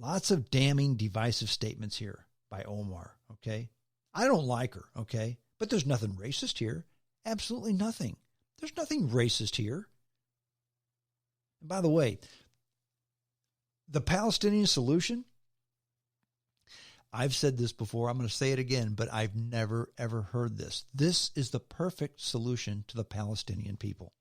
Lots of damning, divisive statements here by Omar, okay? I don't like her, okay? But there's nothing racist here. Absolutely nothing. There's nothing racist here. And by the way, the Palestinian solution, I've said this before, I'm going to say it again, but I've never, ever heard this. This is the perfect solution to the Palestinian people.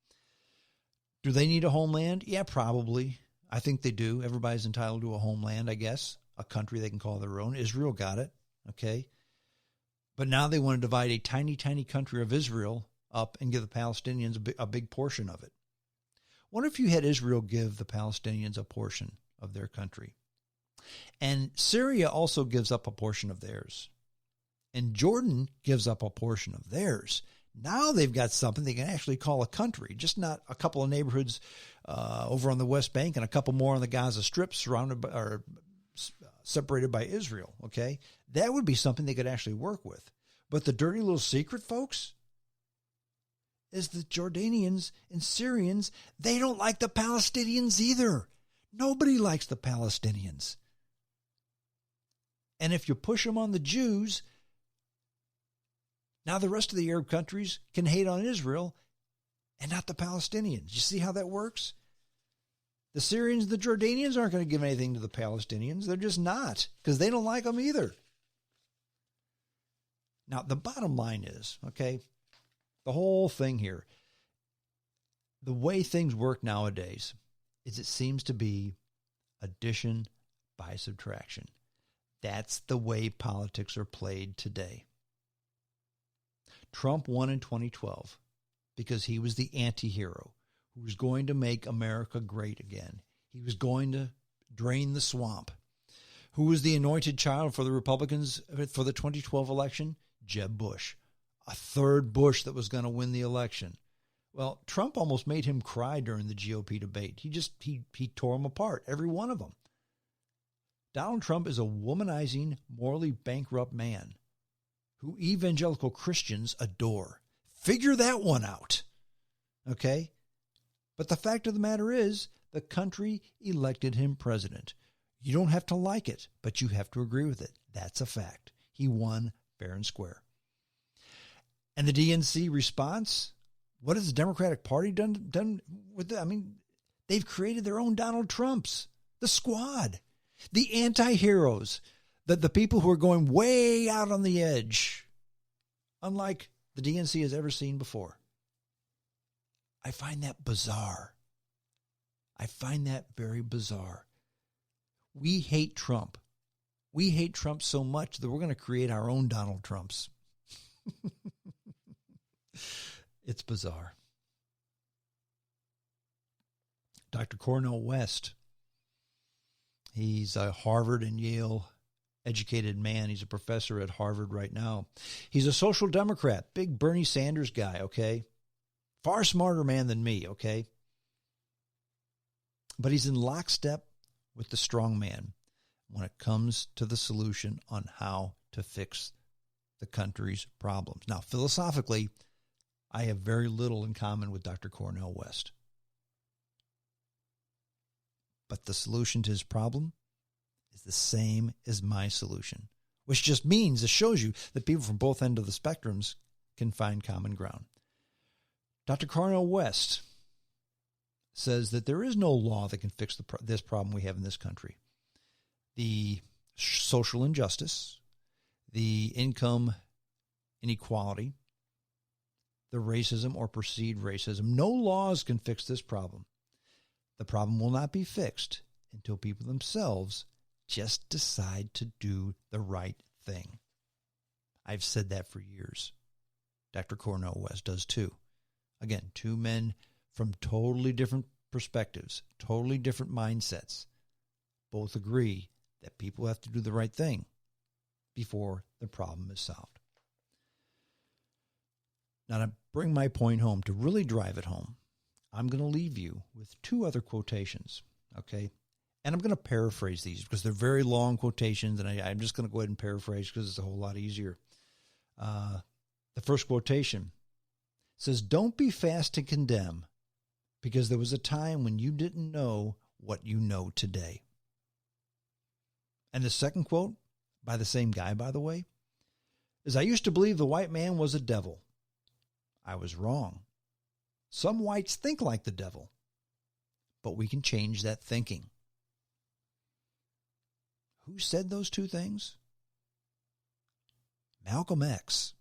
Do they need a homeland? Yeah, probably. I think they do. Everybody's entitled to a homeland, I guess, a country they can call their own. Israel got it, okay? But now they want to divide a tiny, tiny country of Israel up and give the Palestinians a big portion of it. What if you had Israel give the Palestinians a portion of their country? And Syria also gives up a portion of theirs. And Jordan gives up a portion of theirs. Now they've got something they can actually call a country, just not a couple of neighborhoods over on the West Bank and a couple more on the Gaza Strip surrounded by, or separated by Israel, okay? That would be something they could actually work with. But the dirty little secret, folks, is the Jordanians and Syrians, they don't like the Palestinians either. Nobody likes the Palestinians. And if you push them on the Jews, now the rest of the Arab countries can hate on Israel and not the Palestinians. You see how that works? The Syrians and the Jordanians aren't going to give anything to the Palestinians. They're just not, because they don't like them either. Now, the bottom line is, okay, the whole thing here, the way things work nowadays is it seems to be addition by subtraction. That's the way politics are played today. Trump won in 2012 because he was the anti-hero who was going to make America great again. He was going to drain the swamp. Who was the anointed child for the Republicans for the 2012 election? Jeb Bush, a third Bush that was going to win the election. Well, Trump almost made him cry during the GOP debate. He tore them apart, every one of them. Donald Trump is a womanizing, morally bankrupt man who evangelical Christians adore. Figure that one out, okay? But the fact of the matter is, the country elected him president. You don't have to like it, but you have to agree with it. That's a fact. He won fair and square. And the DNC response, what has the Democratic Party done with it? I mean, they've created their own Donald Trumps, the squad, the anti-heroes, the people who are going way out on the edge, unlike the DNC has ever seen before. I find that bizarre. I find that very bizarre. We hate Trump. We hate Trump so much that we're going to create our own Donald Trumps. It's bizarre. Dr. Cornel West, he's a Harvard and Yale educated man. He's a professor at Harvard right now. He's a social democrat, big Bernie Sanders guy, okay? Far smarter man than me, okay? But he's in lockstep with the strong man when it comes to the solution on how to fix the country's problems. Now, philosophically, I have very little in common with Dr. Cornel West. But the solution to his problem is the same as my solution, which just means it shows you that people from both ends of the spectrums can find common ground. Dr. Cornel West says that there is no law that can fix this problem we have in this country. The social injustice, the income inequality, the racism or perceived racism. No laws can fix this problem. The problem will not be fixed until people themselves just decide to do the right thing. I've said that for years. Dr. Cornel West does too. Again, two men from totally different perspectives, totally different mindsets, both agree that people have to do the right thing before the problem is solved. Now, to bring my point home, to really drive it home, I'm going to leave you with two other quotations, okay? And I'm going to paraphrase these because they're very long quotations, and I'm just going to go ahead and paraphrase because it's a whole lot easier. The first quotation says, "Don't be fast to condemn because there was a time when you didn't know what you know today." And the second quote, by the same guy, by the way, is, I used to believe the white man was a devil. I was wrong. Some whites think like the devil, but we can change that thinking. Who said those two things? Malcolm X.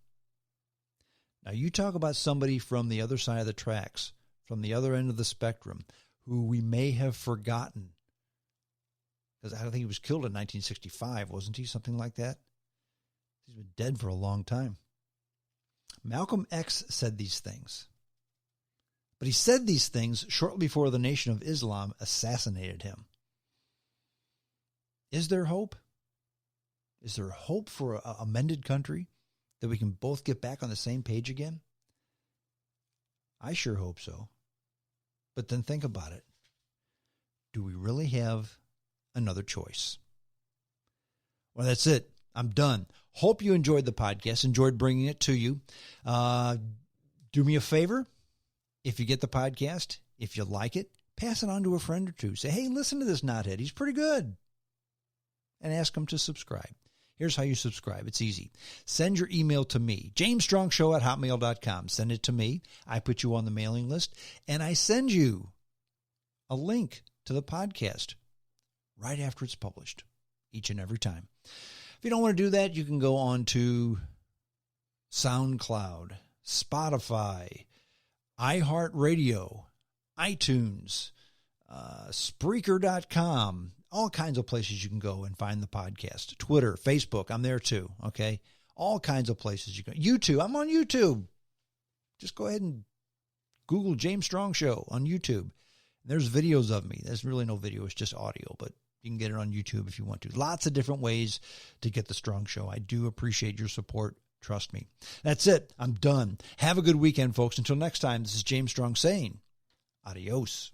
Now, you talk about somebody from the other side of the tracks, from the other end of the spectrum, who we may have forgotten. Because I don't think he was killed in 1965, wasn't he? Something like that. He's been dead for a long time. Malcolm X said these things. But he said these things shortly before the Nation of Islam assassinated him. Is there hope? Is there hope for an amended country that we can both get back on the same page again? I sure hope so. But then think about it. Do we really have another choice? Well, that's it. I'm done. Hope you enjoyed the podcast, enjoyed bringing it to you. Do me a favor. If you get the podcast, if you like it, pass it on to a friend or two. Say, hey, listen to this knothead. He's pretty good. And ask him to subscribe. Here's how you subscribe. It's easy. Send your email to me, jamesstrongshow@hotmail.com. Send it to me. I put you on the mailing list, and I send you a link to the podcast right after it's published, each and every time. If you don't want to do that, you can go on to SoundCloud, Spotify, iHeartRadio, iTunes, Spreaker.com, all kinds of places you can go and find the podcast. Twitter, Facebook, I'm there too, okay? All kinds of places you can. YouTube, I'm on YouTube. Just go ahead and Google James Strong Show on YouTube. There's videos of me. There's really no video. It's just audio, but you can get it on YouTube if you want to. Lots of different ways to get the Strong Show. I do appreciate your support. Trust me. That's it. I'm done. Have a good weekend, folks. Until next time, this is James Strong saying adios.